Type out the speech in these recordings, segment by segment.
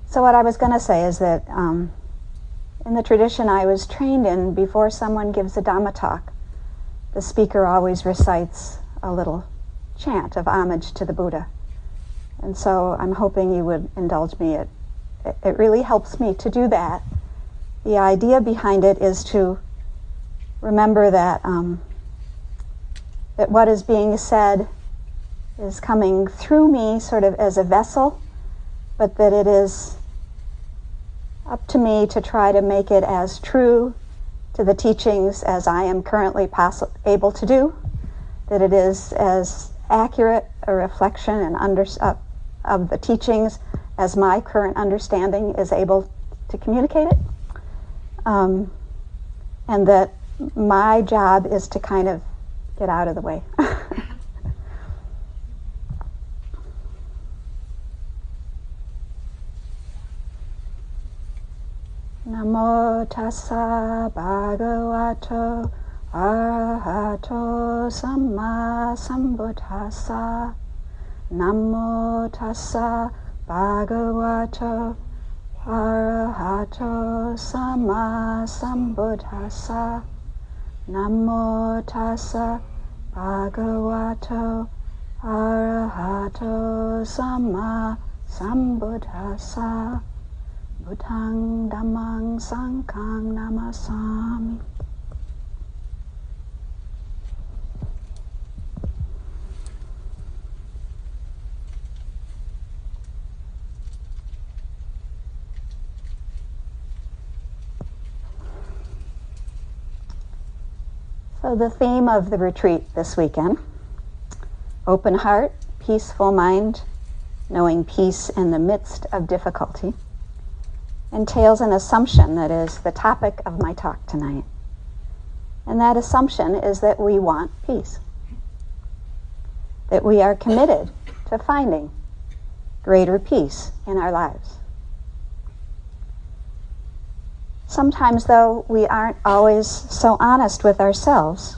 So what I was going to say is that in the tradition I was trained in, before someone gives a Dhamma talk, the speaker always recites a little chant of homage to the Buddha. And so I'm hoping you would indulge me. It really helps me to do that. The idea behind it is to remember that that what is being said is coming through me sort of as a vessel, but that it is up to me to try to make it as true to the teachings as I am currently able to do, that it is as accurate a reflection and of the teachings as my current understanding is able to communicate it, and that my job is to kind of get out of the way. Namo tassa bhagavato arahato samma sambuddhassa. Namo tassa bhagavato arahato samma sambuddhassa. Namo tassa bhagavato arahato samma sambuddhassa. Buddhang dhammang sanghang namasami. So the theme of the retreat this weekend, open heart, peaceful mind, knowing peace in the midst of difficulty, entails an assumption that is the topic of my talk tonight. And that assumption is that we want peace, that we are committed to finding greater peace in our lives. Sometimes, though, we aren't always so honest with ourselves,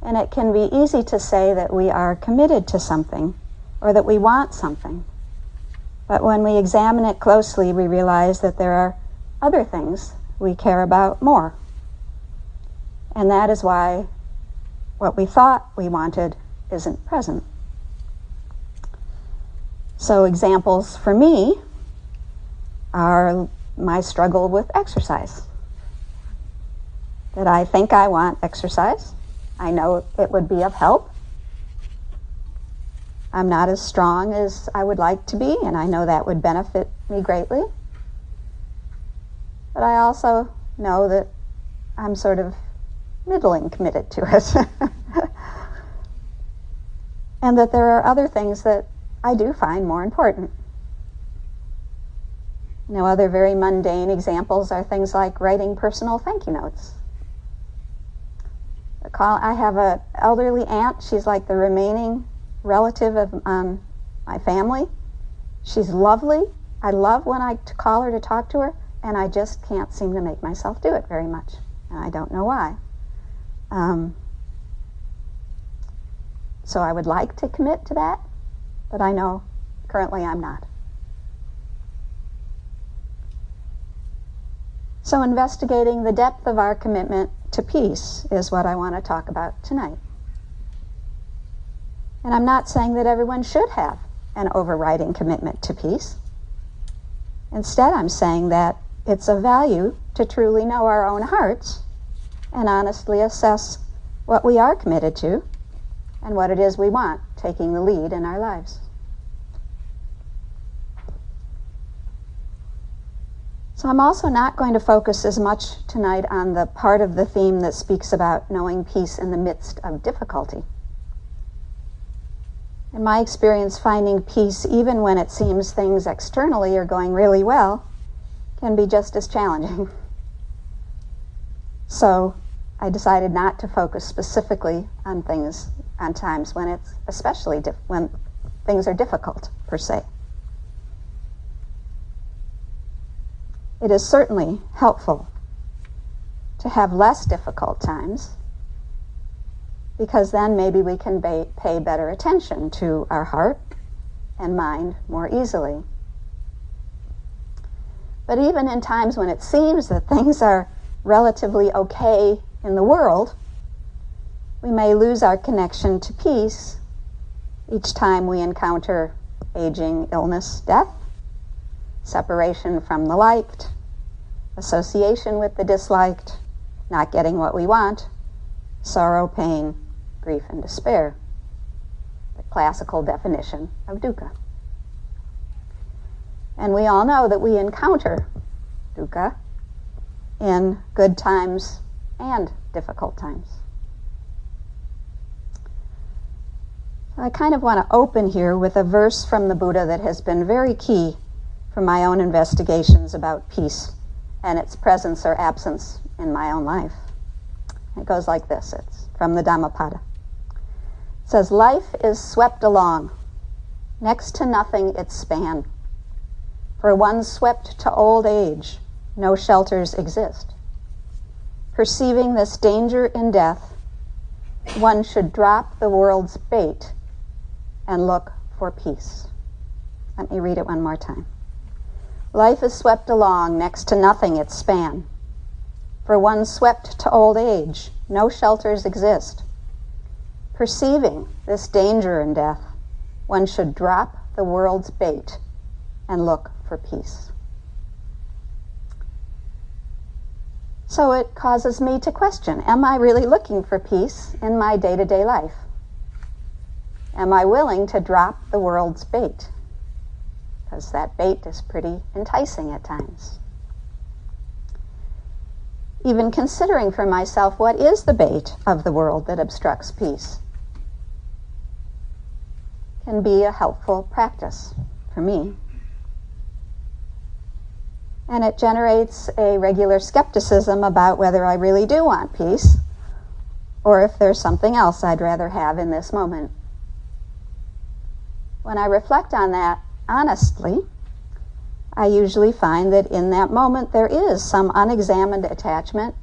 and it can be easy to say that we are committed to something or that we want something. But when we examine it closely, we realize that there are other things we care about more. And that is why what we thought we wanted isn't present. So examples for me are my struggle with exercise. That I think I want exercise. I know it would be of help. I'm not as strong as I would like to be, and I know that would benefit me greatly. But I also know that I'm sort of middling committed to it. And that there are other things that I do find more important. Other very mundane examples are things like writing personal thank you notes. I have an elderly aunt. She's like the remaining relative of my family. She's lovely. I love when I call her to talk to her, and I just can't seem to make myself do it very much. And I don't know why. So I would like to commit to that, but I know currently I'm not. So investigating the depth of our commitment to peace is what I want to talk about tonight. And I'm not saying that everyone should have an overriding commitment to peace. Instead, I'm saying that it's of value to truly know our own hearts and honestly assess what we are committed to and what it is we want, taking the lead in our lives. So I'm also not going to focus as much tonight on the part of the theme that speaks about knowing peace in the midst of difficulty. In my experience, finding peace, even when it seems things externally are going really well, can be just as challenging. So I decided not to focus specifically on times when it's especially when things are difficult, per se. It is certainly helpful to have less difficult times, because then maybe we can pay better attention to our heart and mind more easily. But even in times when it seems that things are relatively okay in the world, we may lose our connection to peace each time we encounter aging, illness, death, separation from the liked, association with the disliked, not getting what we want, sorrow, pain, grief, and despair. The classical definition of dukkha. And we all know that we encounter dukkha in good times and difficult times. I kind of want to open here with a verse from the Buddha that has been very key for my own investigations about peace and its presence or absence in my own life. It goes like this. It's from the Dhammapada. It says, "Life is swept along, next to nothing its span. For one swept to old age, no shelters exist. Perceiving this danger in death, one should drop the world's bait and look for peace." Let me read it one more time. "Life is swept along, next to nothing its span. For one swept to old age, no shelters exist. Perceiving this danger in death, one should drop the world's bait and look for peace." So it causes me to question, am I really looking for peace in my day-to-day life? Am I willing to drop the world's bait? Because that bait is pretty enticing at times. Even considering for myself, what is the bait of the world that obstructs peace, can be a helpful practice for me. And it generates a regular skepticism about whether I really do want peace, or if there's something else I'd rather have in this moment. When I reflect on that honestly, I usually find that in that moment there is some unexamined attachment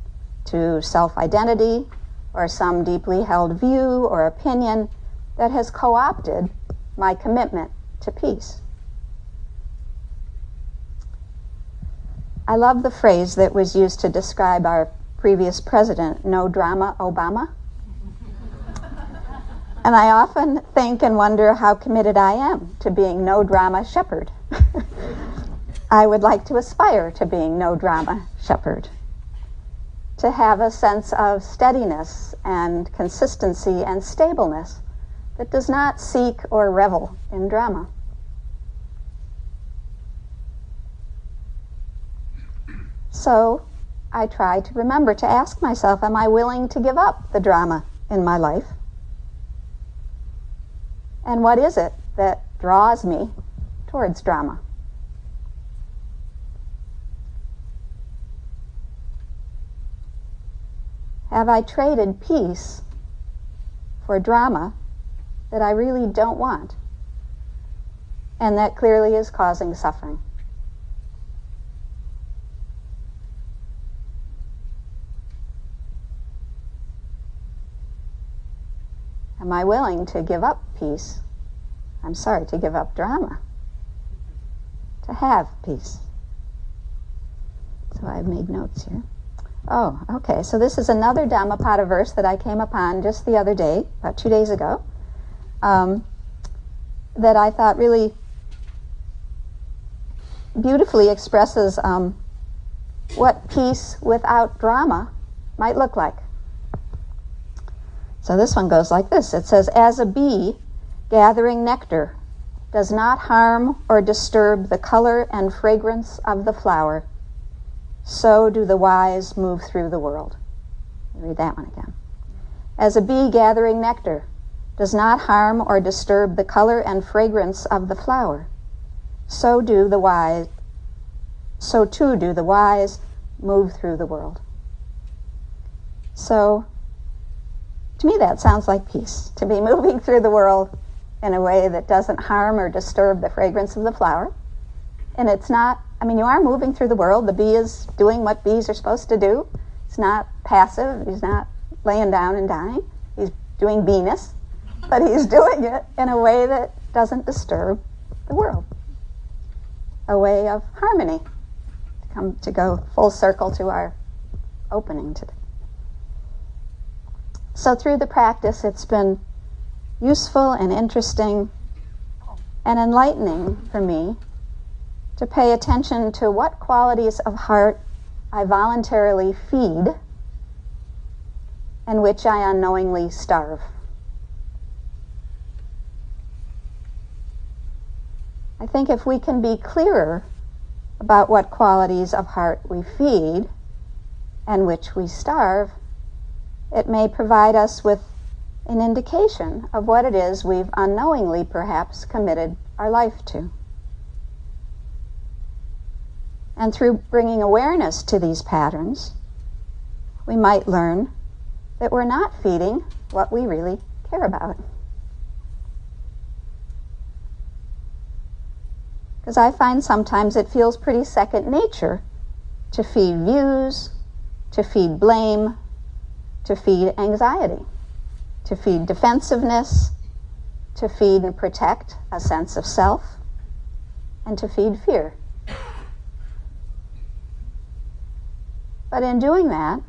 to self-identity or some deeply held view or opinion that has co-opted my commitment to peace. I love the phrase that was used to describe our previous president, "No drama, Obama." And I often think and wonder how committed I am to being no drama Shepard. I would like to aspire to being no drama Shepard, to have a sense of steadiness and consistency and stableness that does not seek or revel in drama. So I try to remember to ask myself, am I willing to give up the drama in my life? And what is it that draws me towards drama? Have I traded peace for drama that I really don't want, and that clearly is causing suffering? Am I willing to give up peace? To give up drama, to have peace. So I've made notes here. Oh, okay, so this is another Dhammapada verse that I came upon just the other day, about 2 days ago, that I thought really beautifully expresses what peace without drama might look like. So this one goes like this. It says, "As a bee gathering nectar does not harm or disturb the color and fragrance of the flower, so do the wise move through the world." I'll read that one again. "As a bee gathering nectar does not harm or disturb the color and fragrance of the flower, so too do the wise move through the world." So to me that sounds like peace, to be moving through the world in a way that doesn't harm or disturb the fragrance of the flower. And it's not, you are moving through the world. The bee is doing what bees are supposed to do. It's not passive. He's not laying down and dying. He's doing beeness, but he's doing it in a way that doesn't disturb the world. A way of harmony, to go full circle to our opening today. So through the practice, it's been useful and interesting and enlightening for me to pay attention to what qualities of heart I voluntarily feed and which I unknowingly starve. I think if we can be clearer about what qualities of heart we feed and which we starve, it may provide us with an indication of what it is we've unknowingly perhaps committed our life to. And through bringing awareness to these patterns, we might learn that we're not feeding what we really care about. Because I find sometimes it feels pretty second nature to feed views, to feed blame, to feed anxiety, to feed defensiveness, to feed and protect a sense of self, and to feed fear. But in doing that,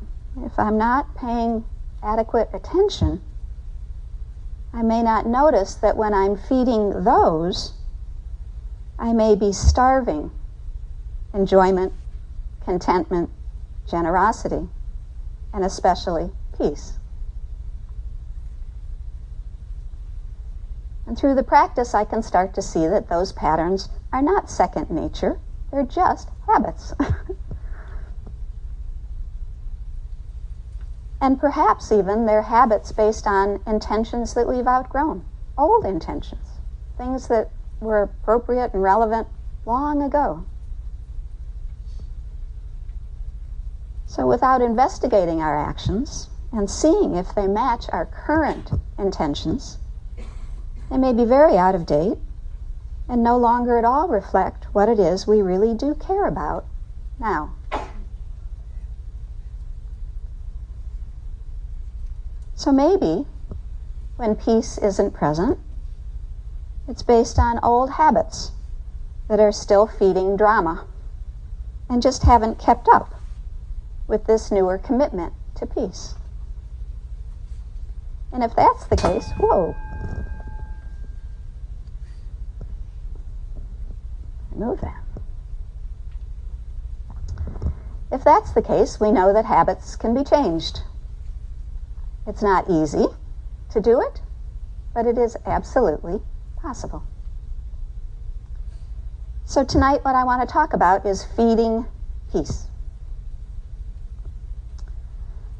if I'm not paying adequate attention, I may not notice that when I'm feeding those, I may be starving enjoyment, contentment, generosity, and especially peace. And through the practice, I can start to see that those patterns are not second nature, they're just habits. And perhaps even they're habits based on intentions that we've outgrown, old intentions, things that were appropriate and relevant long ago. So without investigating our actions and seeing if they match our current intentions, they may be very out of date and no longer at all reflect what it is we really do care about now. So maybe when peace isn't present, it's based on old habits that are still feeding drama and just haven't kept up with this newer commitment to peace. And if that's the case, whoa. Remove that. If that's the case, we know that habits can be changed. It's not easy to do it, but it is absolutely possible. So tonight what I want to talk about is feeding peace.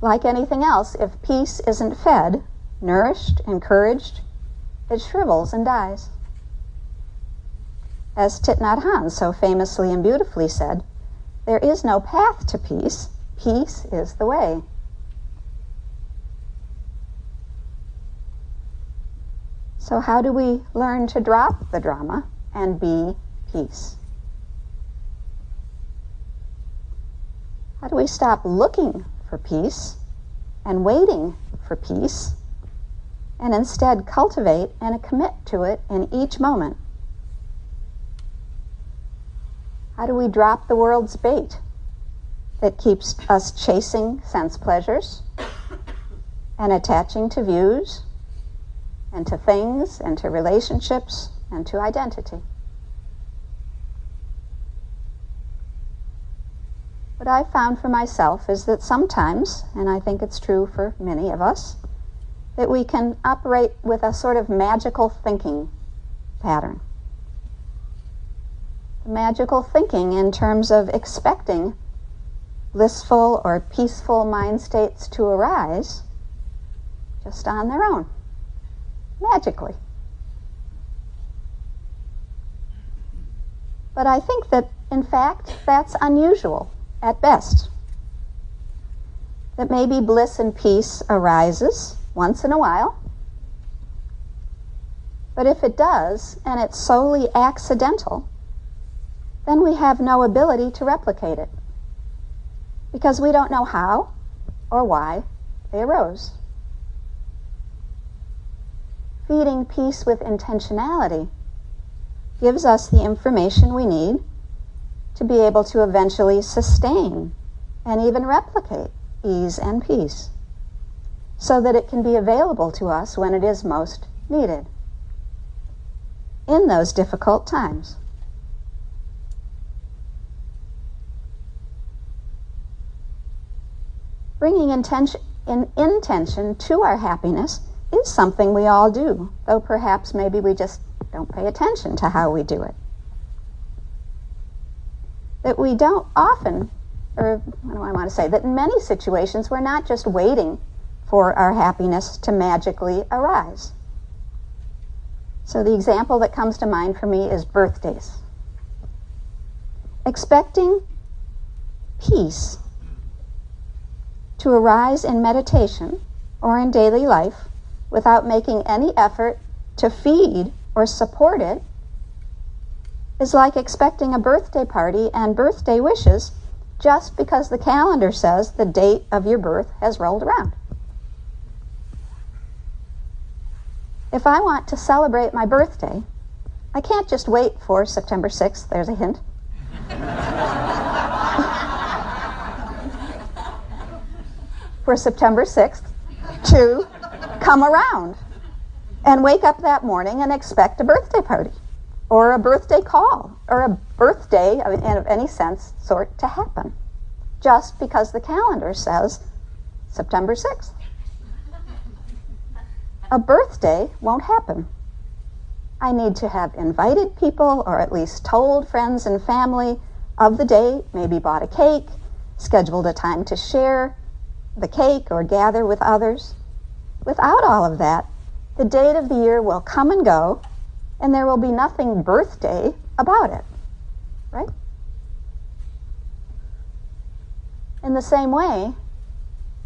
Like anything else, if peace isn't fed, nourished, encouraged, it shrivels and dies. As Thich Nhat Hanh so famously and beautifully said, there is no path to peace, peace is the way. So how do we learn to drop the drama and be peace? How do we stop looking for peace and waiting for peace and instead cultivate and commit to it in each moment? How do we drop the world's bait that keeps us chasing sense pleasures and attaching to views and to things, and to relationships, and to identity? What I've found for myself is that sometimes, and I think it's true for many of us, that we can operate with a sort of magical thinking pattern. Magical thinking in terms of expecting blissful or peaceful mind states to arise just on their own. Magically. But I think that, in fact, that's unusual at best. That maybe bliss and peace arises once in a while, but if it does, and it's solely accidental, then we have no ability to replicate it, because we don't know how or why they arose. Feeding peace with intentionality gives us the information we need to be able to eventually sustain and even replicate ease and peace, so that it can be available to us when it is most needed in those difficult times. Bringing intention to our happiness is something we all do, though perhaps maybe we just don't pay attention to how we do it. That we don't often, or what do I want to say, that in many situations we're not just waiting for our happiness to magically arise. So the example that comes to mind for me is birthdays. Expecting peace to arise in meditation or in daily life without making any effort to feed or support it is like expecting a birthday party and birthday wishes just because the calendar says the date of your birth has rolled around. If I want to celebrate my birthday, I can't just wait for September 6th, there's a hint, for September 6th to come around and wake up that morning and expect a birthday party or a birthday call or a birthday of any sort to happen just because the calendar says September 6th. A birthday won't happen. I need to have invited people or at least told friends and family of the day, maybe bought a cake, scheduled a time to share the cake or gather with others. Without all of that, the date of the year will come and go, and there will be nothing birthday about it, right? In the same way,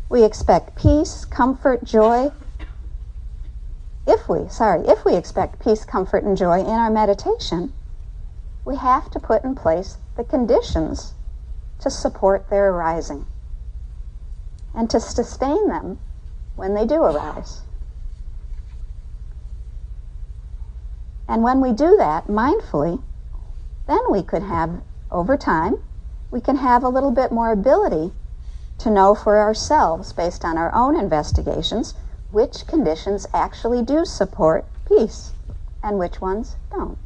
we expect peace, comfort, joy. If we expect peace, comfort, and joy in our meditation, we have to put in place the conditions to support their arising and to sustain them when they do arise. And when we do that mindfully, then we could have, over time, we can have a little bit more ability to know for ourselves, based on our own investigations, which conditions actually do support peace and which ones don't.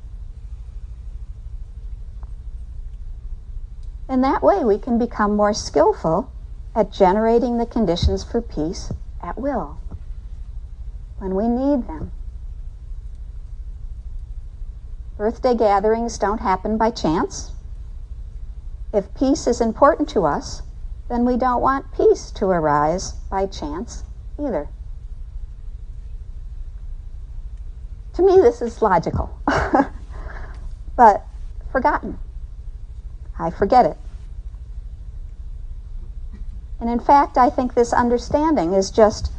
In that way, we can become more skillful at generating the conditions for peace at will, when we need them. Birthday gatherings don't happen by chance. If peace is important to us, then we don't want peace to arise by chance either. To me, this is logical, but forgotten. I forget it. And in fact, I think this understanding is just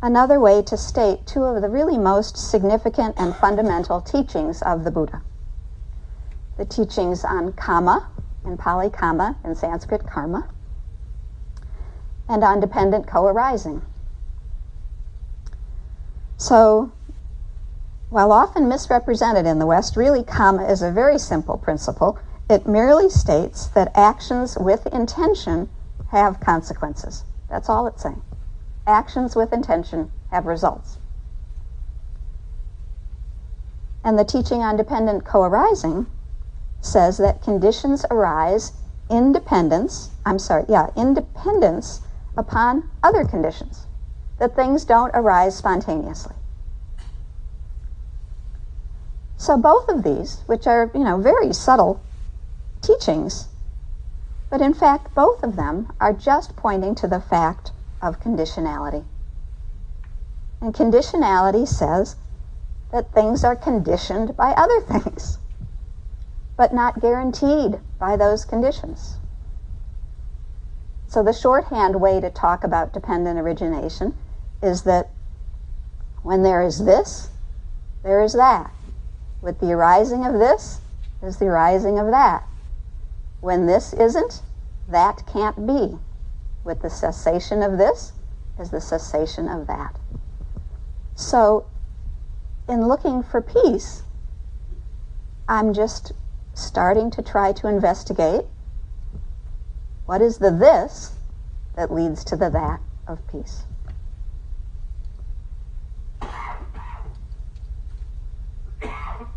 another way to state two of the really most significant and fundamental teachings of the Buddha. The teachings on kama, in Pali kama, in Sanskrit karma, and on dependent co-arising. So, while often misrepresented in the West, really kama is a very simple principle. It merely states that actions with intention have consequences. That's all it's saying. Actions with intention have results. And the teaching on dependent co-arising says that conditions arise in dependence upon other conditions. That things don't arise spontaneously. So both of these, which are, very subtle teachings, but in fact both of them are just pointing to the fact of conditionality. And conditionality says that things are conditioned by other things, but not guaranteed by those conditions. So the shorthand way to talk about dependent origination is that when there is this, there is that. With the arising of this, there's the arising of that. When this isn't, that can't be. With the cessation of this is the cessation of that. So, in looking for peace, I'm just starting to try to investigate what is the this that leads to the that of peace.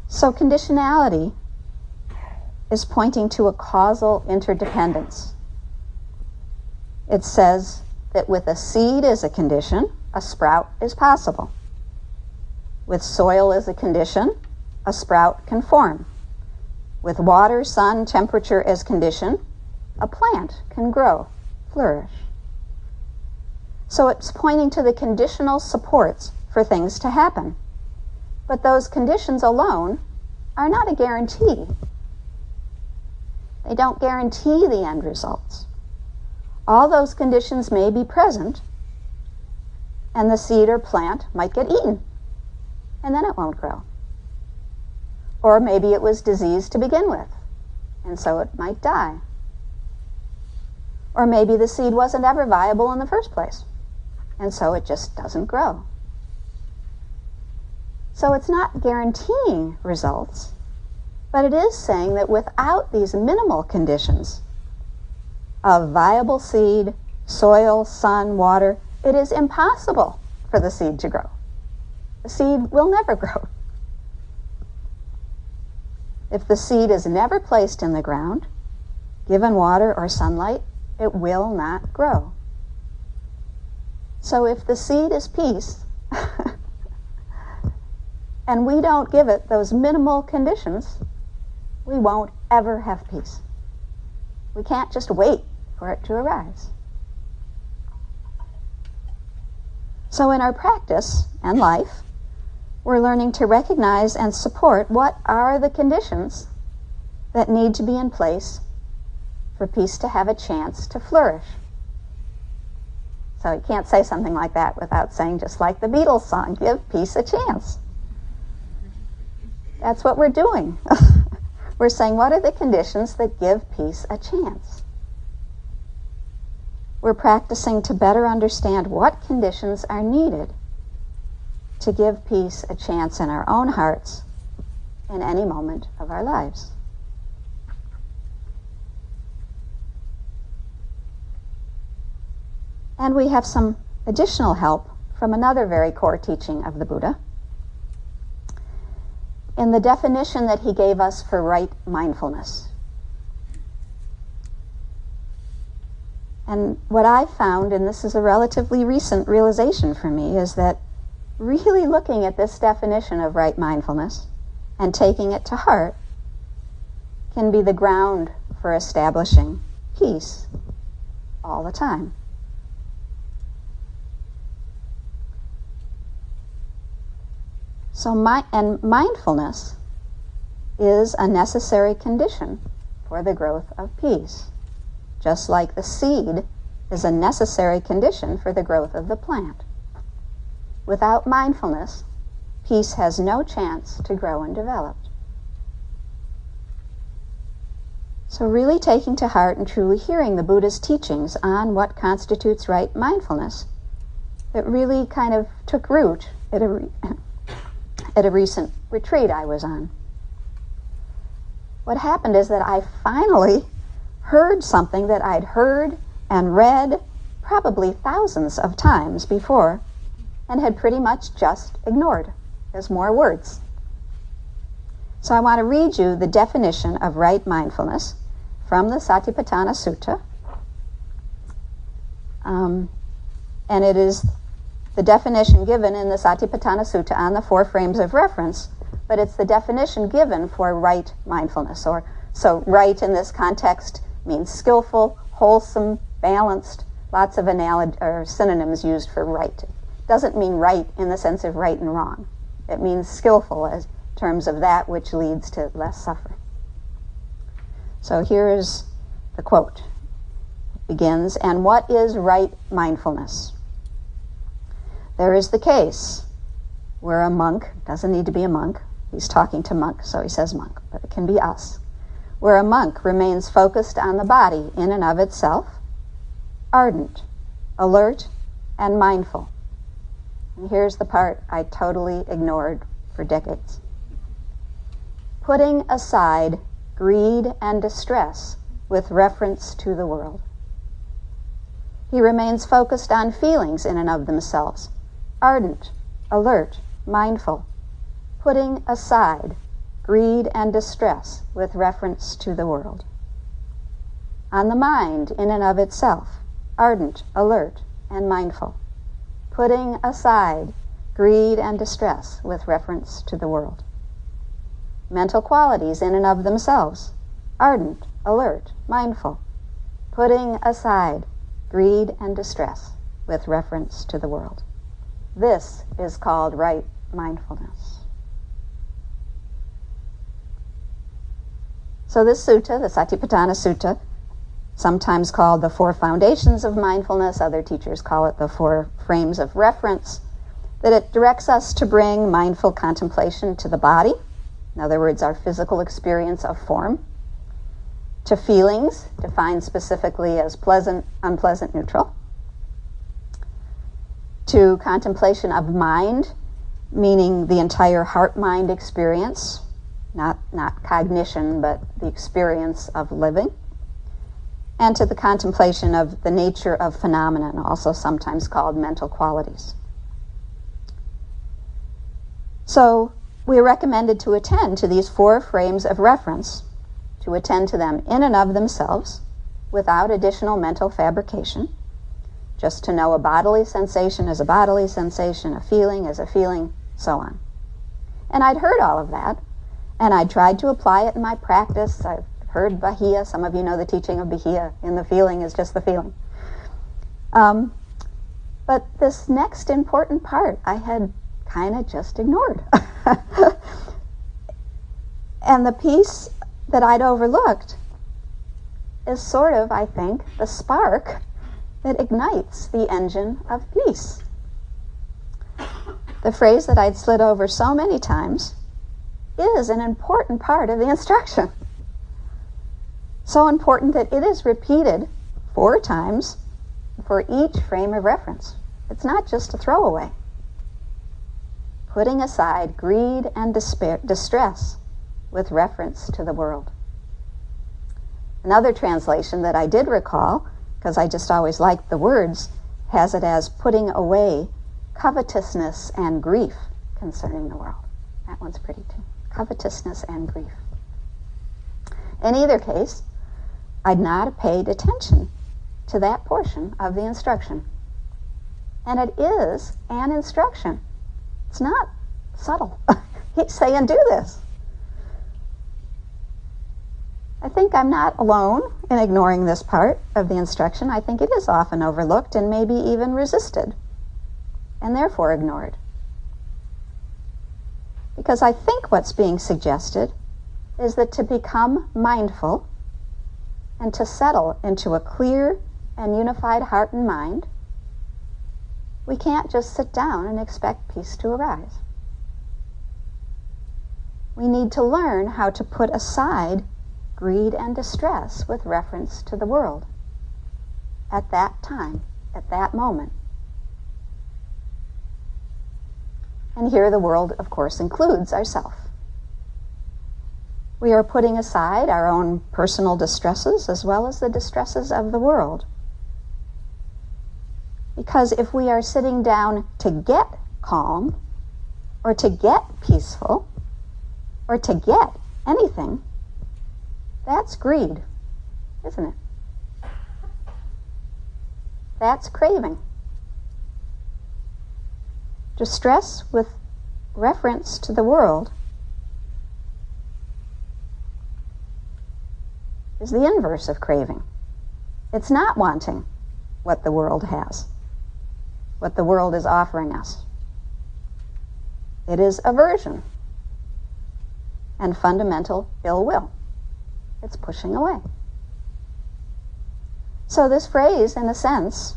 So conditionality is pointing to a causal interdependence. It says that with a seed as a condition, a sprout is possible. With soil as a condition, a sprout can form. With water, sun, temperature as condition, a plant can grow, flourish. So it's pointing to the conditional supports for things to happen. But those conditions alone are not a guarantee. They don't guarantee the end results. All those conditions may be present, and the seed or plant might get eaten, and then it won't grow. Or maybe it was diseased to begin with, and so it might die. Or maybe the seed wasn't ever viable in the first place, and so it just doesn't grow. So it's not guaranteeing results, but it is saying that without these minimal conditions of viable seed, soil, sun, water, it is impossible for the seed to grow. The seed will never grow. If the seed is never placed in the ground, given water or sunlight, it will not grow. So if the seed is peace, and we don't give it those minimal conditions, we won't ever have peace. We can't just wait for it to arise. So in our practice and life, we're learning to recognize and support what are the conditions that need to be in place for peace to have a chance to flourish. So you can't say something like that without saying, just like the Beatles song, give peace a chance. That's what we're doing. We're saying, what are the conditions that give peace a chance? We're practicing to better understand what conditions are needed to give peace a chance in our own hearts in any moment of our lives. And we have some additional help from another very core teaching of the Buddha, in the definition that he gave us for right mindfulness. And what I found, and this is a relatively recent realization for me, is that really looking at this definition of right mindfulness and taking it to heart can be the ground for establishing peace all the time. So mindfulness is a necessary condition for the growth of peace, just like the seed is a necessary condition for the growth of the plant. Without mindfulness, peace has no chance to grow and develop. So really taking to heart and truly hearing the Buddha's teachings on what constitutes right mindfulness, it really kind of took root at a recent retreat I was on. What happened is that I finally heard something that I'd heard and read probably thousands of times before and had pretty much just ignored as more words. So I want to read you the definition of right mindfulness from the Satipatthana Sutta. And it is the definition given in the Satipatthana Sutta on the 4 frames of reference, but it's the definition given for right mindfulness. So right in this context means skillful, wholesome, balanced, lots of synonyms used for right. It doesn't mean right in the sense of right and wrong. It means skillful in terms of that which leads to less suffering. So here is the quote. It begins, "And what is right mindfulness? There is the case where a monk," doesn't need to be a monk, he's talking to monk, so he says monk, but it can be us, "where a monk remains focused on the body in and of itself, ardent, alert, and mindful." And here's the part I totally ignored for decades. "Putting aside greed, and distress with reference to the world. He remains focused on feelings in and of themselves, ardent, alert, mindful, putting aside greed and distress with reference to the world. On the mind in and of itself, ardent, alert, and mindful, putting aside greed and distress with reference to the world. Mental qualities in and of themselves, ardent, alert, mindful, putting aside greed and distress with reference to the world. This is called right mindfulness. So this sutta, the Satipatthana Sutta, sometimes called the Four Foundations of Mindfulness, other teachers call it the Four Frames of Reference, that it directs us to bring mindful contemplation to the body, in other words, our physical experience of form, to feelings, defined specifically as pleasant, unpleasant, neutral, to contemplation of mind, meaning the entire heart-mind experience, not cognition, but the experience of living, and to the contemplation of the nature of phenomenon, also sometimes called mental qualities. So we are recommended to attend to these four frames of reference, to attend to them in and of themselves, without additional mental fabrication, just to know a bodily sensation as a bodily sensation, a feeling as a feeling, so on. And I'd heard all of that, and I tried to apply it in my practice. I've heard Bahia. Some of you know the teaching of Bahia. In the feeling is just the feeling. But this next important part I had kind of just ignored. And the piece that I'd overlooked is sort of, I think, the spark that ignites the engine of peace. The phrase that I'd slid over so many times is an important part of the instruction. So important that it is repeated 4 times for each frame of reference. It's not just a throwaway. Putting aside greed and distress with reference to the world. Another translation that I did recall, because I just always liked the words, has it as putting away covetousness and grief concerning the world. That one's pretty too. Covetousness and grief. In either case, I'd not paid attention to that portion of the instruction. And it is an instruction. It's not subtle. He's saying, do this. I think I'm not alone in ignoring this part of the instruction. I think it is often overlooked and maybe even resisted, and therefore ignored. Because I think what's being suggested is that to become mindful and to settle into a clear and unified heart and mind, we can't just sit down and expect peace to arise. We need to learn how to put aside greed and distress with reference to the world at that time, at that moment. And here the world, of course, includes ourself. We are putting aside our own personal distresses as well as the distresses of the world. Because if we are sitting down to get calm, or to get peaceful, or to get anything, that's greed, isn't it? That's craving. Distress with reference to the world is the inverse of craving. It's not wanting what the world has, what the world is offering us. It is aversion and fundamental ill will. It's pushing away. So this phrase, in a sense,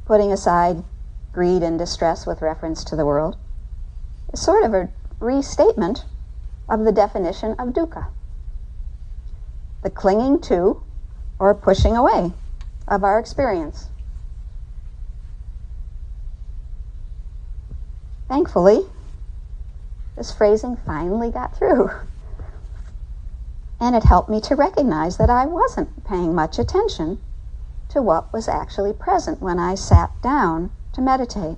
putting aside greed and distress with reference to the world, is sort of a restatement of the definition of dukkha. The clinging to or pushing away of our experience. Thankfully, this phrasing finally got through. And it helped me to recognize that I wasn't paying much attention to what was actually present when I sat down to meditate.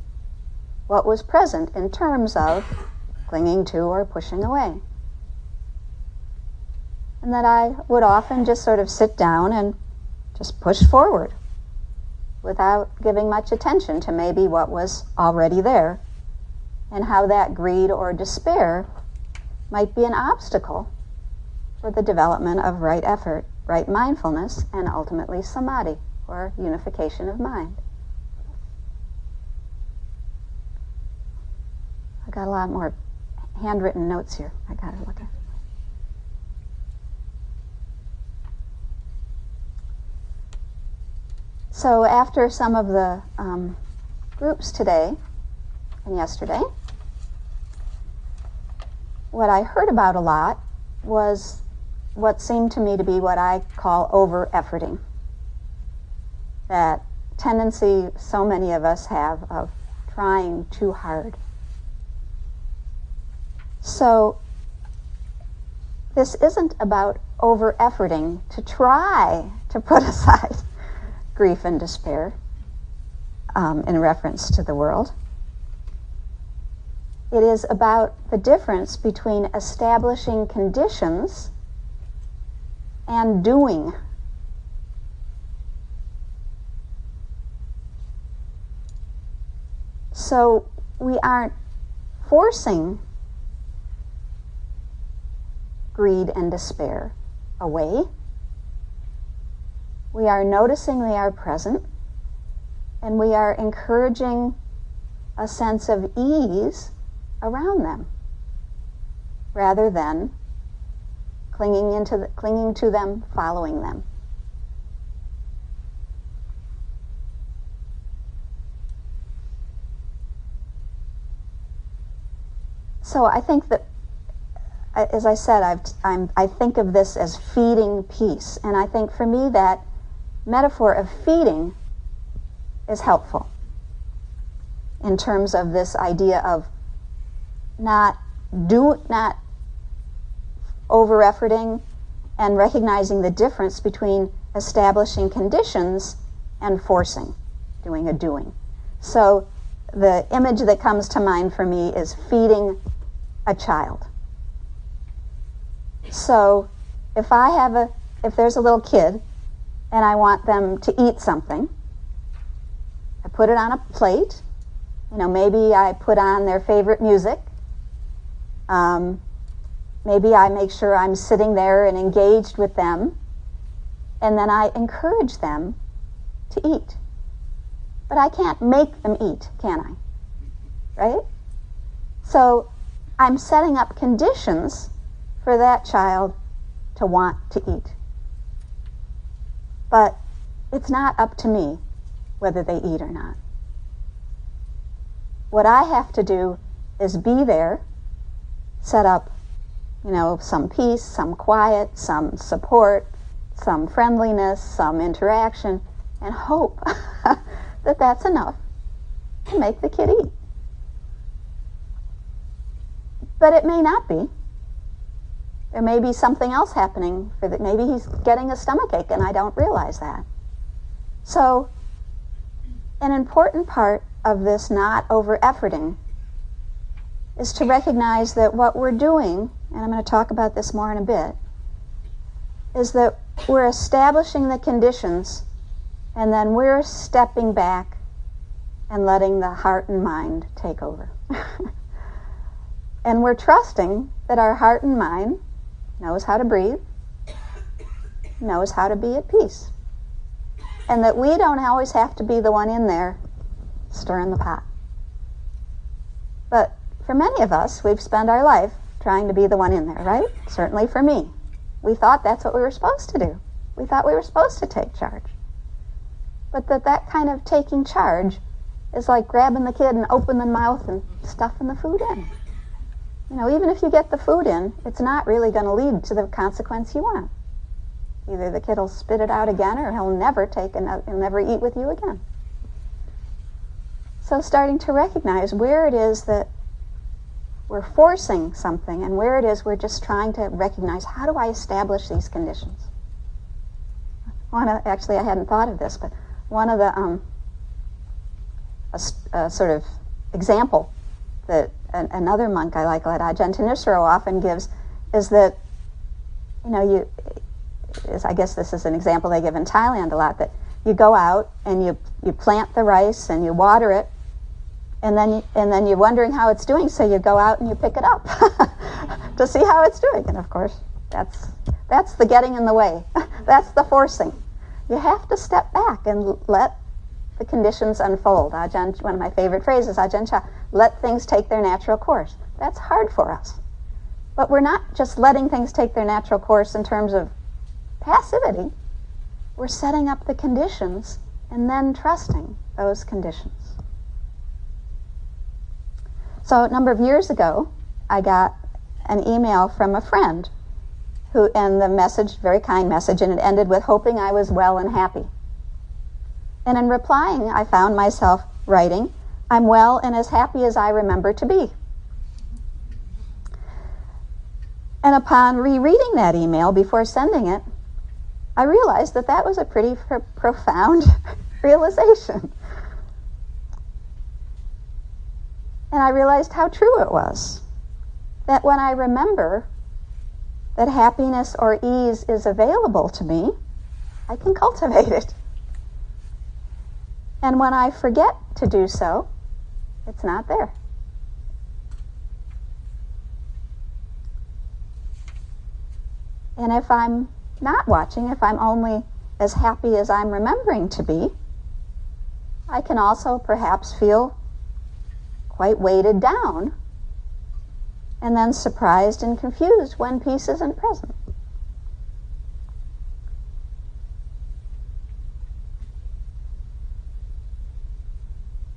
What was present in terms of clinging to or pushing away. And that I would often just sort of sit down and just push forward without giving much attention to maybe what was already there and how that greed or despair might be an obstacle for the development of right effort, right mindfulness, and ultimately samadhi, or unification of mind. I got a lot more handwritten notes here I got to look at. So after some of the groups today and yesterday, what I heard about a lot was what seemed to me to be what I call over-efforting. That tendency so many of us have of trying too hard. So this isn't about over-efforting to try to put aside grief and despair in reference to the world. It is about the difference between establishing conditions and doing. So we aren't forcing greed and despair away. We are noticing they are present, and we are encouraging a sense of ease around them, rather than clinging to them, following them. So I think that, as I said, I think of this as feeding peace, and I think for me that metaphor of feeding is helpful in terms of this idea of not over-efforting and recognizing the difference between establishing conditions and forcing, doing a doing. So the image that comes to mind for me is feeding a child. So if there's a little kid and I want them to eat something, I put it on a plate. Maybe I put on their favorite music. Maybe I make sure I'm sitting there and engaged with them, and then I encourage them to eat. But I can't make them eat, can I? Right? So I'm setting up conditions for that child to want to eat. But it's not up to me whether they eat or not. What I have to do is be there, set up, some peace, some quiet, some support, some friendliness, some interaction, and hope that that's enough to make the kid eat. But it may not be. There may be something else happening maybe he's getting a stomachache and I don't realize that. So an important part of this not over-efforting is to recognize that what we're doing, and I'm going to talk about this more in a bit, is that we're establishing the conditions and then we're stepping back and letting the heart and mind take over. And we're trusting that our heart and mind knows how to breathe, knows how to be at peace, and that we don't always have to be the one in there stirring the pot. But for many of us, we've spent our life trying to be the one in there, right? Certainly for me. We thought that's what we were supposed to do. We thought we were supposed to take charge. But that kind of taking charge is like grabbing the kid and opening the mouth and stuffing the food in. Even if you get the food in, it's not really going to lead to the consequence you want. Either the kid will spit it out again, or he'll never eat with you again. So starting to recognize where it is that we're forcing something, and where it is, we're just trying to recognize, how do I establish these conditions? Actually, I hadn't thought of this, but one of the a sort of example that another monk I like, Ajahn Thanissaro, often gives is that, I guess this is an example they give in Thailand a lot, that you go out and you plant the rice and you water it, and then you're wondering how it's doing, so you go out and you pick it up to see how it's doing. And of course, that's the getting in the way. That's the forcing. You have to step back and let the conditions unfold. One of my favorite phrases, Ajahn Chah, let things take their natural course. That's hard for us. But we're not just letting things take their natural course in terms of passivity. We're setting up the conditions and then trusting those conditions. So a number of years ago, I got an email from a friend and the message, very kind message, and it ended with hoping I was well and happy. And in replying, I found myself writing, I'm well and as happy as I remember to be. And upon rereading that email before sending it, I realized that that was a pretty profound realization. And I realized how true it was. That when I remember that happiness or ease is available to me, I can cultivate it. And when I forget to do so, it's not there. And if I'm not watching, if I'm only as happy as I'm remembering to be, I can also perhaps feel quite weighted down and then surprised and confused when peace isn't present.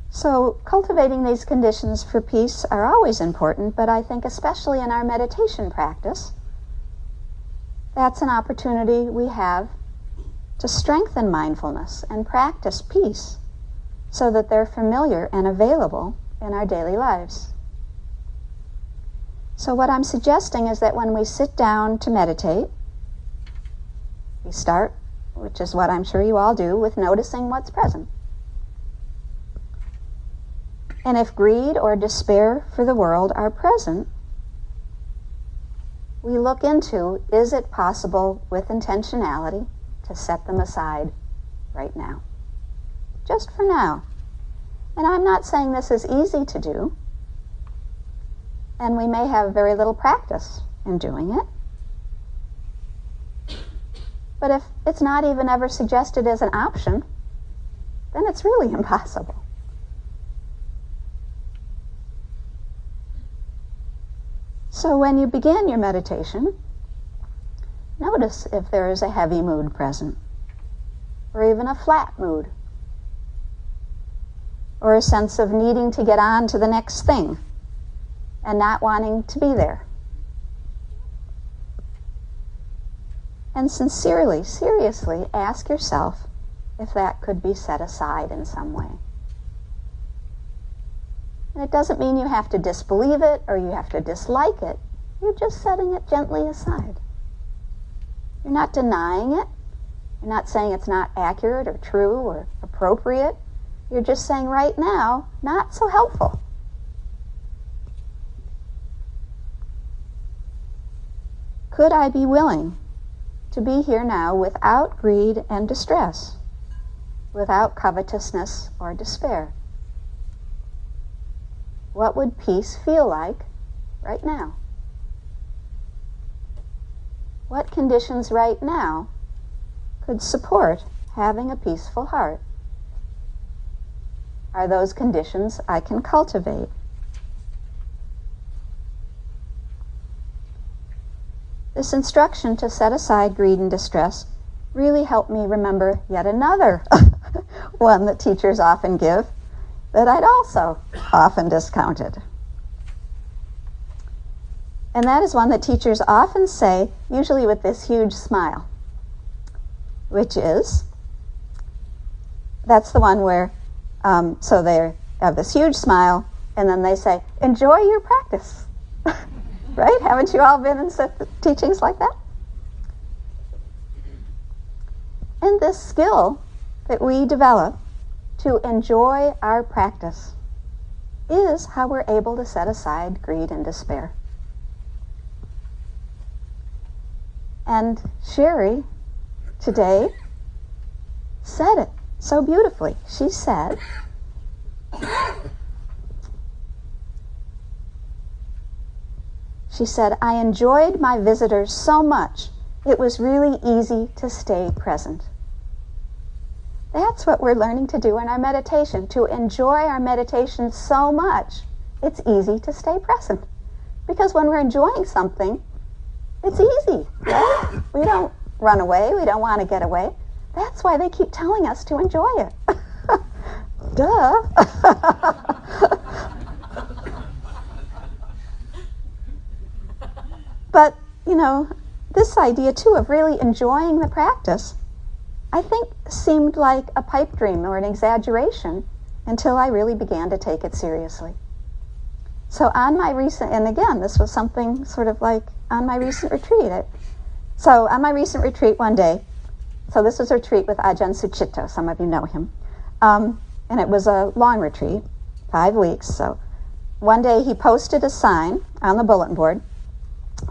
So cultivating these conditions for peace are always important, but I think especially in our meditation practice, that's an opportunity we have to strengthen mindfulness and practice peace so that they're familiar and available in our daily lives. So what I'm suggesting is that when we sit down to meditate, we start, which is what I'm sure you all do, with noticing what's present. And if greed or despair for the world are present, we look into, is it possible with intentionality to set them aside right now? Just for now. And I'm not saying this is easy to do, and we may have very little practice in doing it. But if it's not even ever suggested as an option, then it's really impossible. So when you begin your meditation, notice if there is a heavy mood present, or even a flat mood, or a sense of needing to get on to the next thing and not wanting to be there. And sincerely, seriously ask yourself if that could be set aside in some way. And it doesn't mean you have to disbelieve it or you have to dislike it. You're just setting it gently aside. You're not denying it. You're not saying it's not accurate or true or appropriate. You're just saying right now, not so helpful. Could I be willing to be here now without greed and distress, without covetousness or despair? What would peace feel like right now? What conditions right now could support having a peaceful heart? Are those conditions I can cultivate? This instruction to set aside greed and distress really helped me remember yet another one that teachers often give that I'd also often discounted. And that is one that teachers often say, usually with this huge smile, which is, that's the one where, so they have this huge smile, and then they say, enjoy your practice. Right? Haven't you all been in teachings like that? And this skill that we develop to enjoy our practice is how we're able to set aside greed and despair. And Sherry today said it so beautifully. She said, I enjoyed my visitors so much, it was really easy to stay present. That's what we're learning to do in our meditation, to enjoy our meditation so much, it's easy to stay present. Because when we're enjoying something, it's easy, right? We don't run away, we don't want to get away. That's why they keep telling us to enjoy it. Duh. But, this idea too of really enjoying the practice, I think seemed like a pipe dream or an exaggeration until I really began to take it seriously. So on my recent, and again, this was something sort of like on my recent retreat. So on my recent retreat one day, so this was a retreat with Ajahn Sucitto, some of you know him, and it was a long retreat, 5 weeks. So one day he posted a sign on the bulletin board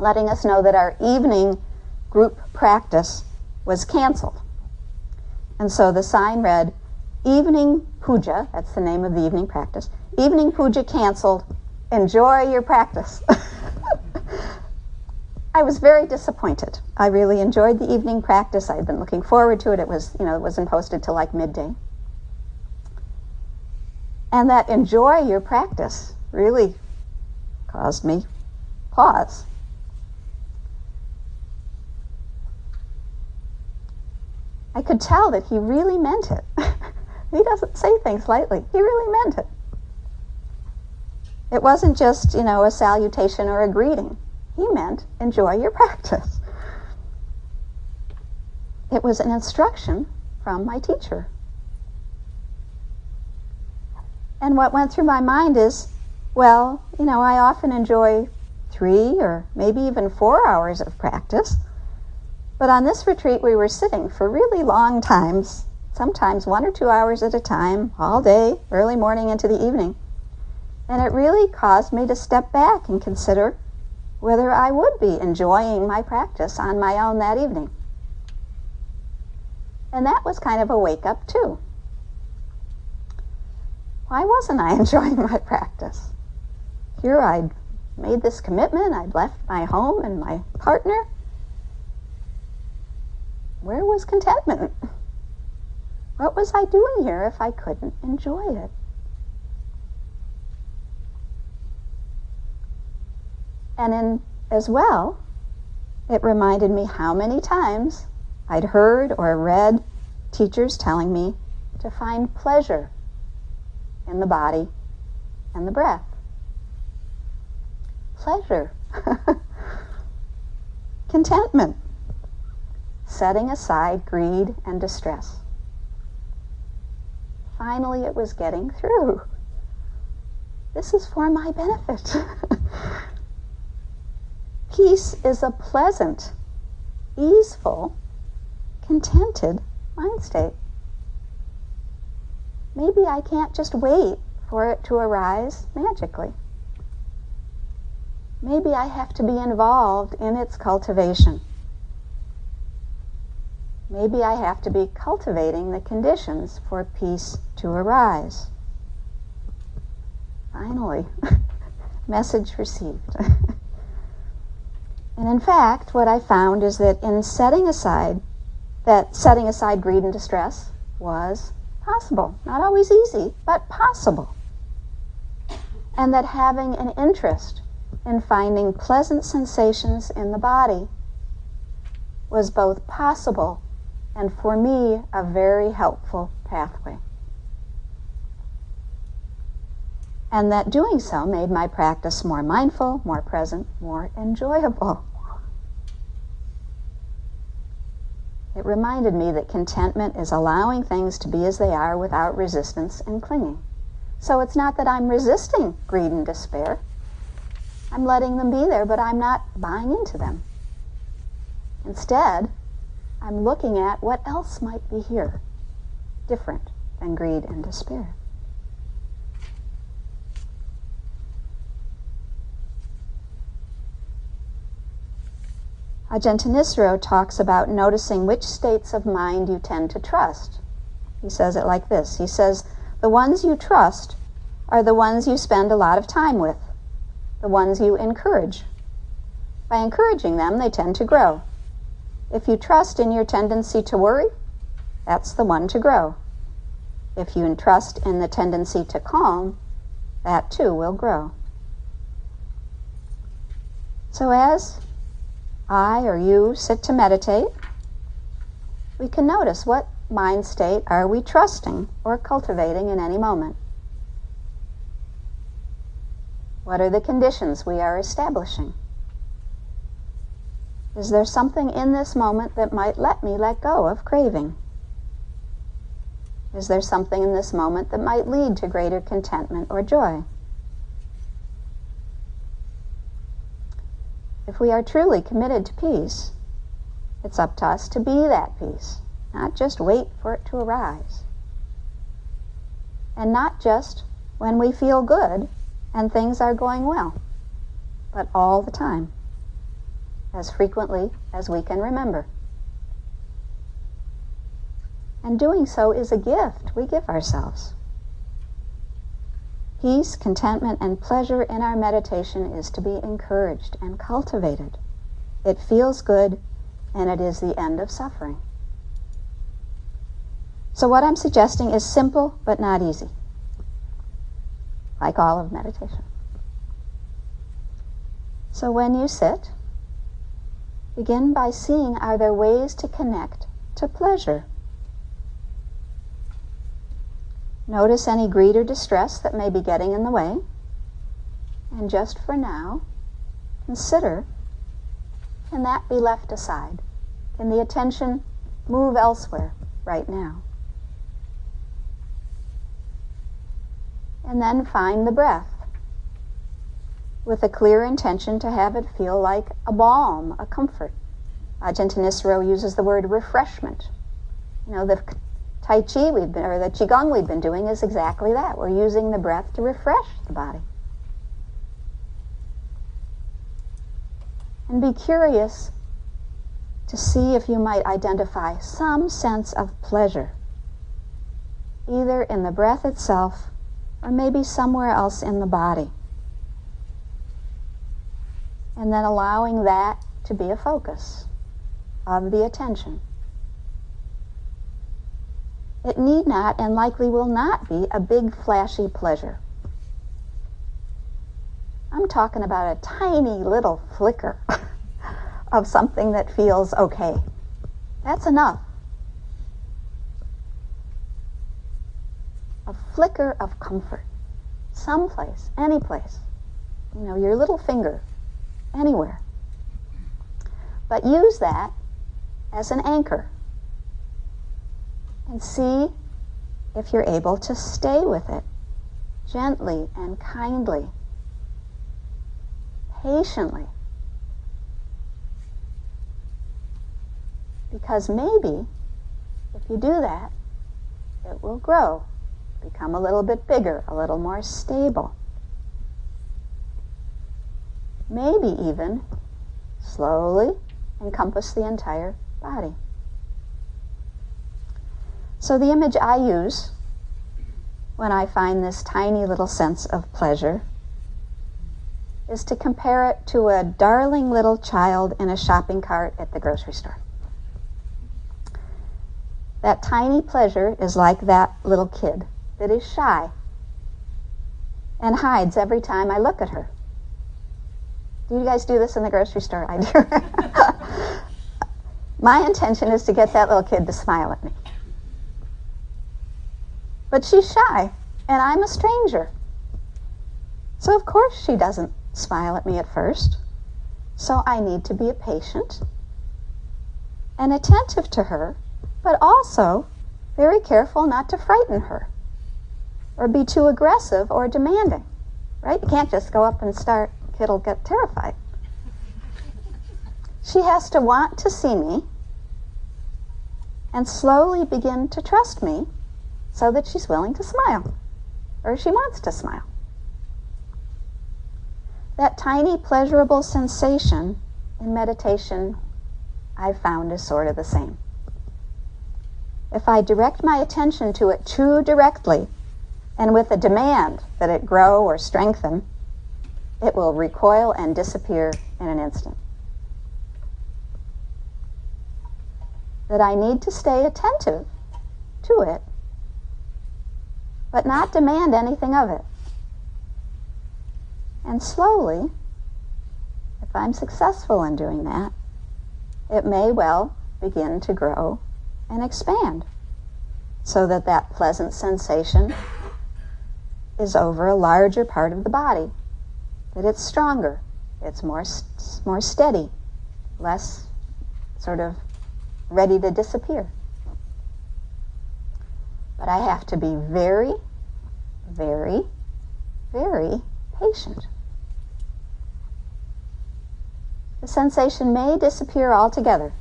letting us know that our evening group practice was canceled. And so the sign read, "Evening puja," that's the name of the evening practice, "Evening puja canceled, enjoy your practice." I was very disappointed. I really enjoyed the evening practice. I had been looking forward to it. It was, it wasn't posted till like midday. And that "enjoy your practice" really caused me pause. I could tell that he really meant it. He doesn't say things lightly. He really meant it. It wasn't just, a salutation or a greeting. He meant enjoy your practice. It was an instruction from my teacher. And what went through my mind is, well, I often enjoy 3 or maybe even 4 hours of practice. But on this retreat, we were sitting for really long times, sometimes 1 or 2 hours at a time, all day, early morning into the evening. And it really caused me to step back and consider whether I would be enjoying my practice on my own that evening. And that was kind of a wake-up, too. Why wasn't I enjoying my practice? Here I'd made this commitment, I'd left my home and my partner. Where was contentment? What was I doing here if I couldn't enjoy it? And as well, it reminded me how many times I'd heard or read teachers telling me to find pleasure in the body and the breath. Pleasure. Contentment. Setting aside greed and distress. Finally, it was getting through. This is for my benefit. Peace is a pleasant, easeful, contented mind state. Maybe I can't just wait for it to arise magically. Maybe I have to be involved in its cultivation. Maybe I have to be cultivating the conditions for peace to arise. Finally, message received. And in fact, what I found is that in setting aside greed and distress was possible. Not always easy, but possible. And that having an interest in finding pleasant sensations in the body was both possible and, for me, a very helpful pathway. And that doing so made my practice more mindful, more present, more enjoyable. It reminded me that contentment is allowing things to be as they are without resistance and clinging. So it's not that I'm resisting greed and despair. I'm letting them be there, but I'm not buying into them. Instead, I'm looking at what else might be here, different than greed and despair. Ajahn Nisro talks about noticing which states of mind you tend to trust. He says it like this. He says, the ones you trust are the ones you spend a lot of time with, the ones you encourage. By encouraging them, they tend to grow. If you trust in your tendency to worry, that's the one to grow. If you trust in the tendency to calm, that too will grow. So as I or you sit to meditate, we can notice what mind state are we trusting or cultivating in any moment. What are the conditions we are establishing? Is there something in this moment that might let me let go of craving? Is there something in this moment that might lead to greater contentment or joy? If we are truly committed to peace, it's up to us to be that peace, not just wait for it to arise. And not just when we feel good and things are going well, but all the time, as frequently as we can remember. And doing so is a gift we give ourselves. Peace, contentment, and pleasure in our meditation is to be encouraged and cultivated. It feels good, and it is the end of suffering. So what I'm suggesting is simple but not easy, like all of meditation. So when you sit, begin by seeing, are there ways to connect to pleasure? Notice any greed or distress that may be getting in the way. And just for now, consider, can that be left aside? Can the attention move elsewhere right now? And then find the breath with a clear intention to have it feel like a balm, a comfort. Ajahn Nisro uses the word refreshment. You know, the Tai Chi or the Qigong we've been doing is exactly that. We're using the breath to refresh the body. And be curious to see if you might identify some sense of pleasure, either in the breath itself or maybe somewhere else in the body. And then allowing that to be a focus of the attention. It need not and likely will not be a big flashy pleasure. I'm talking about a tiny little flicker of something that feels okay. That's enough. A flicker of comfort. Someplace, any place. You know, your little finger, anywhere. But use that as an anchor. And see if you're able to stay with it gently and kindly, patiently. Because maybe if you do that, it will grow, become a little bit bigger, a little more stable. Maybe even slowly encompass the entire body. So the image I use when I find this tiny little sense of pleasure is to compare it to a darling little child in a shopping cart at the grocery store. That tiny pleasure is like that little kid that is shy and hides every time I look at her. Do you guys do this in the grocery store? I do. My intention is to get that little kid to smile at me. But she's shy, and I'm a stranger. So of course she doesn't smile at me at first. So I need to be patient and attentive to her, but also very careful not to frighten her or be too aggressive or demanding, right? You can't just go up and start kid will get terrified. She has to want to see me and slowly begin to trust me so that she's willing to smile, or she wants to smile. That tiny pleasurable sensation in meditation, I've found, is sort of the same. If I direct my attention to it too directly and with a demand that it grow or strengthen, it will recoil and disappear in an instant. That I need to stay attentive to it, but not demand anything of it. And slowly, if I'm successful in doing that, it may well begin to grow and expand so that that pleasant sensation is over a larger part of the body, that it's stronger, it's more steady, less sort of ready to disappear. But I have to be very, very, very patient. The sensation may disappear altogether.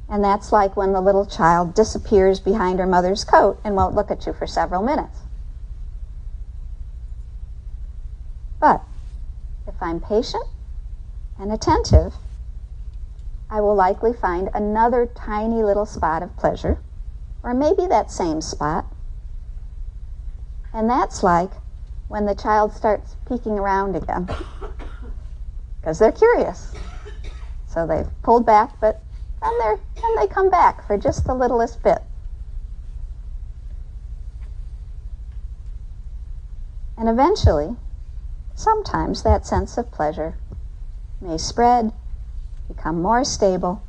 And that's like when the little child disappears behind her mother's coat and won't look at you for several minutes. But if I'm patient and attentive, I will likely find another tiny little spot of pleasure, or maybe that same spot. And that's like when the child starts peeking around again, because they're curious. So they've pulled back, but then they come back for just the littlest bit. And eventually, sometimes that sense of pleasure may spread, become more stable,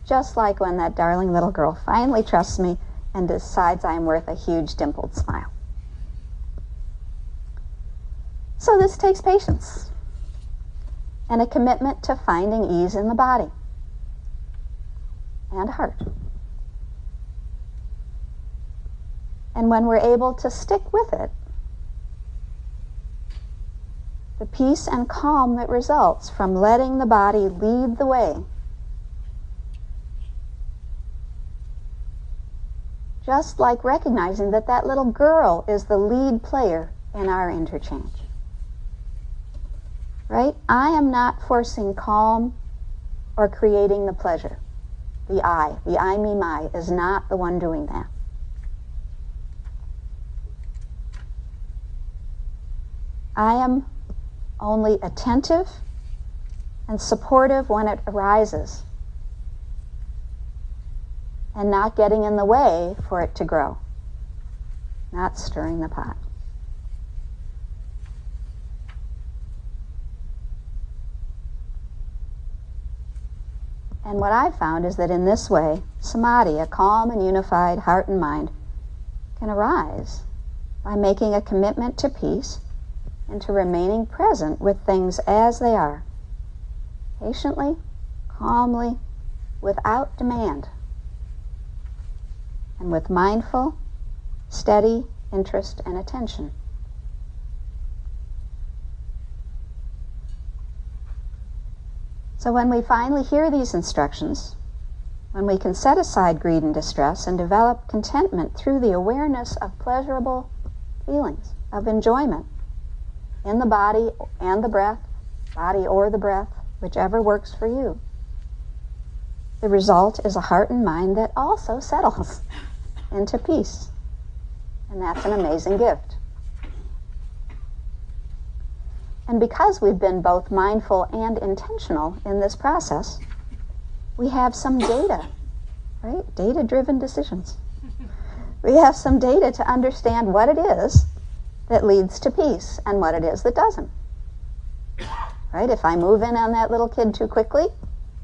just like when that darling little girl finally trusts me and decides I'm worth a huge dimpled smile. So this takes patience and a commitment to finding ease in the body and heart. And when we're able to stick with it, the peace and calm that results from letting the body lead the way, just like recognizing that that little girl is the lead player in our interchange. Right? I am not forcing calm or creating the pleasure. The I, me, my, is not the one doing that. I am only attentive and supportive when it arises, and not getting in the way for it to grow, not stirring the pot. And what I've found is that in this way, samadhi, a calm and unified heart and mind, can arise by making a commitment to peace and to remaining present with things as they are, patiently, calmly, without demand, and with mindful, steady interest and attention. So when we finally hear these instructions, when we can set aside greed and distress and develop contentment through the awareness of pleasurable feelings, of enjoyment in the body and the breath, body or the breath, whichever works for you, the result is a heart and mind that also settles into peace. And that's an amazing gift. And because we've been both mindful and intentional in this process, we have some data, right? Data-driven decisions. We have some data to understand what it is that leads to peace and what it is that doesn't. Right? If I move in on that little kid too quickly,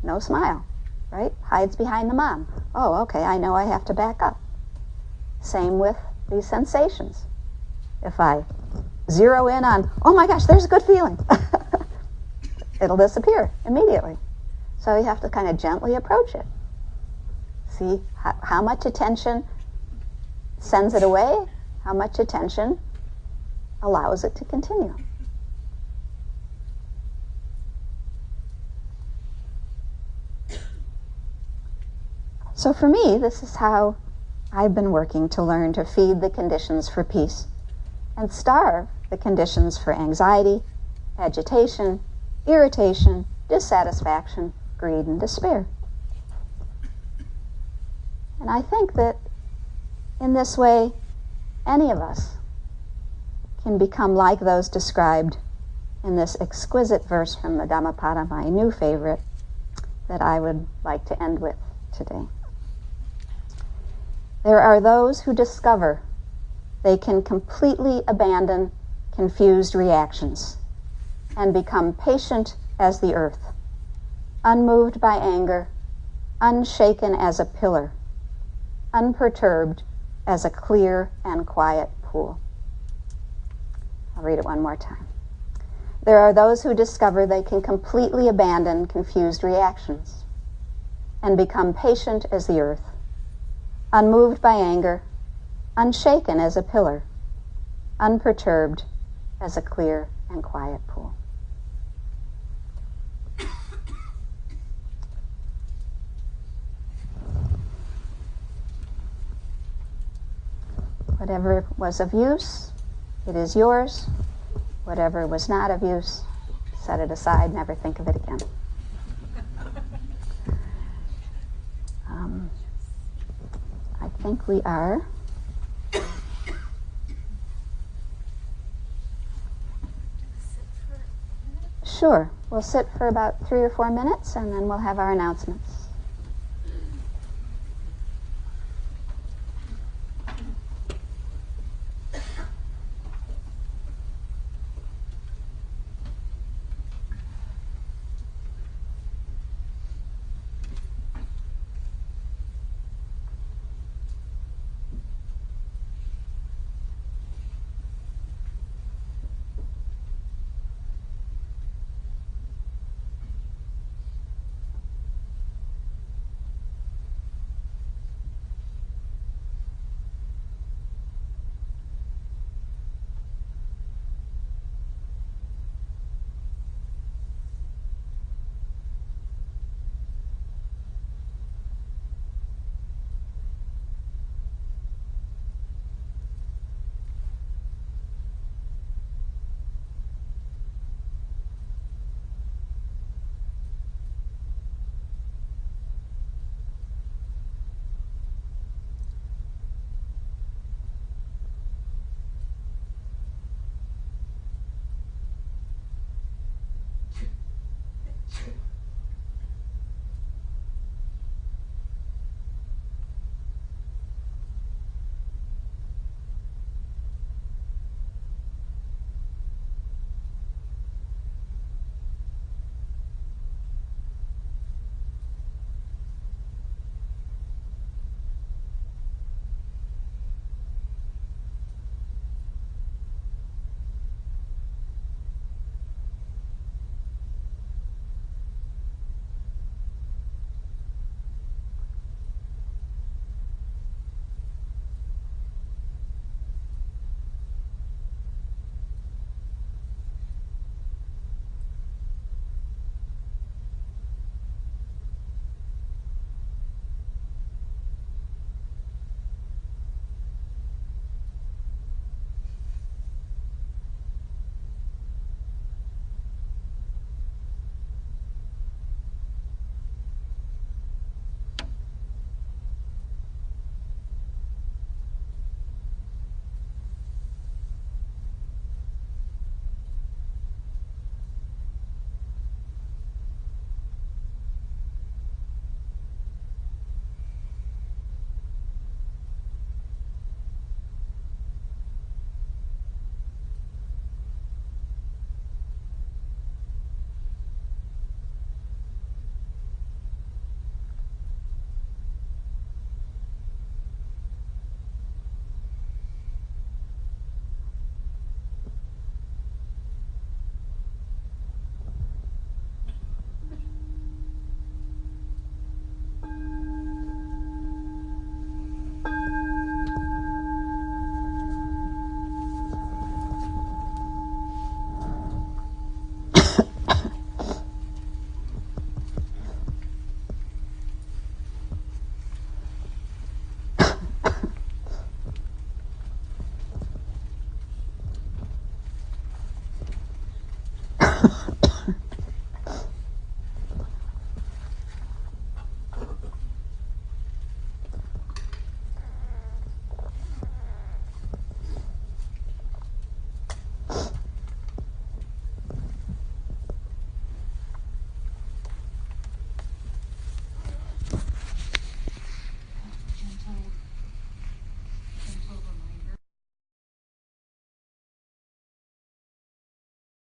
no smile, right? Hides behind the mom. Oh, okay, I know I have to back up. Same with these sensations. If I zero in on, oh my gosh, there's a good feeling, it'll disappear immediately. So you have to kind of gently approach it. See how much attention sends it away, how much attention allows it to continue. So for me, this is how I've been working to learn to feed the conditions for peace and starve the conditions for anxiety, agitation, irritation, dissatisfaction, greed, and despair. And I think that in this way, any of us can become like those described in this exquisite verse from the Dhammapada, my new favorite, that I would like to end with today. There are those who discover they can completely abandon confused reactions and become patient as the earth, unmoved by anger, unshaken as a pillar, unperturbed as a clear and quiet pool. I'll read it one more time. There are those who discover they can completely abandon confused reactions and become patient as the earth, unmoved by anger, unshaken as a pillar, unperturbed as a clear and quiet pool. Whatever was of use, it is yours. Whatever was not of use, set it aside, never think of it again. I think we are. Sure, we'll sit for about 3 or 4 minutes and then we'll have our announcements.